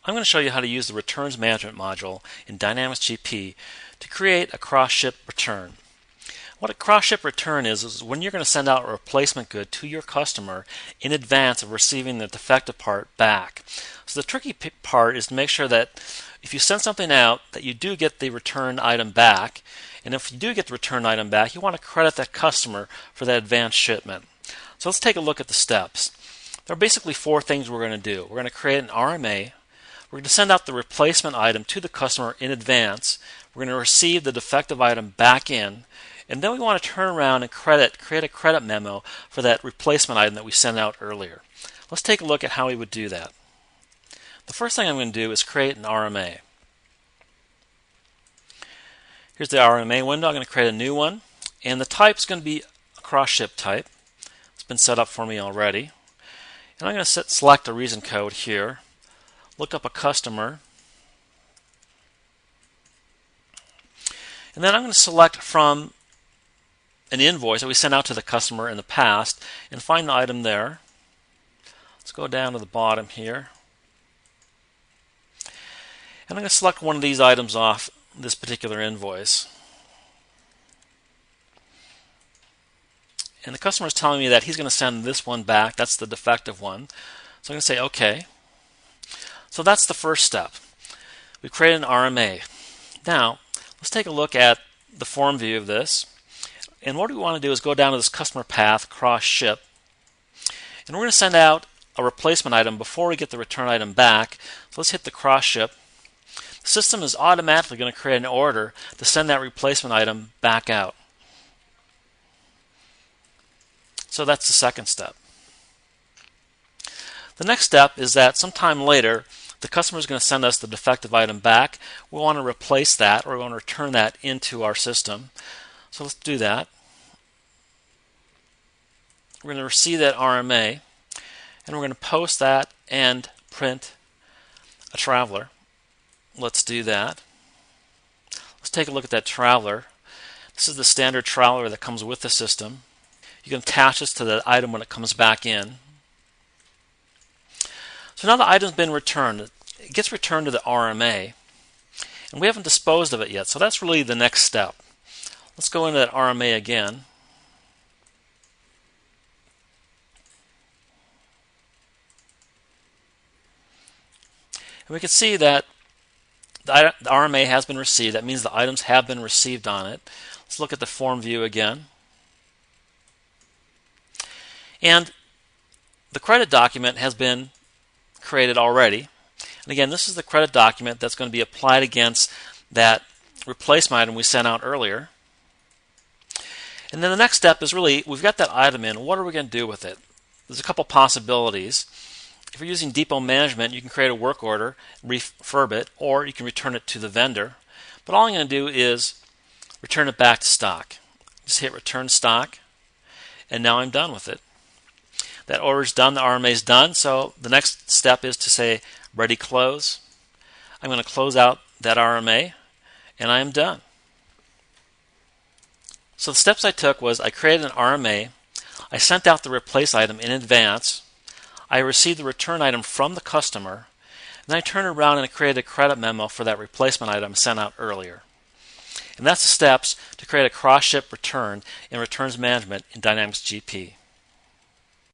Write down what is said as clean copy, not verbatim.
I'm going to show you how to use the Returns Management module in Dynamics GP to create a cross-ship return. What a cross-ship return is when you're going to send out a replacement good to your customer in advance of receiving the defective part back. So the tricky part is to make sure that if you send something out that you do get the returned item back, and if you do get the returned item back, you want to credit that customer for that advanced shipment. So let's take a look at the steps. There are basically four things we're going to do. We're going to create an RMA. We're going to send out the replacement item to the customer in advance. We're going to receive the defective item back in. And then we want to turn around and create a credit memo for that replacement item that we sent out earlier. Let's take a look at how we would do that. The first thing I'm going to do is create an RMA. Here's the RMA window. I'm going to create a new one. And the type is going to be a cross-ship type. It's been set up for me already. And I'm going to select a reason code here. Look up a customer. And then I'm going to select from an invoice that we sent out to the customer in the past and find the item there. Let's go down to the bottom here. And I'm going to select one of these items off this particular invoice. And the customer is telling me that he's going to send this one back. That's the defective one. So I'm going to say OK. So that's the first step. We created an RMA. Now, let's take a look at the form view of this. And what we want to do is go down to this customer path, cross ship. And we're going to send out a replacement item before we get the return item back. So let's hit the cross ship. The system is automatically going to create an order to send that replacement item back out. So that's the second step. The next step is that sometime later, the customer is going to send us the defective item back. We want to replace that, or we want to return that into our system. So let's do that. We're going to receive that RMA, and we're going to post that and print a traveler. Let's do that. Let's take a look at that traveler. This is the standard traveler that comes with the system. You can attach this to the item when it comes back in. So now the item's been returned. It gets returned to the RMA, and we haven't disposed of it yet. So that's really the next step. Let's go into that RMA again. And we can see that the RMA has been received. That means the items have been received on it. Let's look at the form view again. And the credit document has been created already. And again, this is the credit document that's going to be applied against that replacement item we sent out earlier. And then the next step is really, we've got that item in. What are we going to do with it? There's a couple possibilities. If you're using depot management, you can create a work order, refurb it, or you can return it to the vendor. But all I'm going to do is return it back to stock. Just hit return stock, and now I'm done with it. That order is done, the RMA is done, so the next step is to say ready close. I'm going to close out that RMA, and I am done. So the steps I took was I created an RMA, I sent out the replace item in advance, I received the return item from the customer, and then I turned around and I created a credit memo for that replacement item sent out earlier. And that's the steps to create a cross-ship return in returns management in Dynamics GP.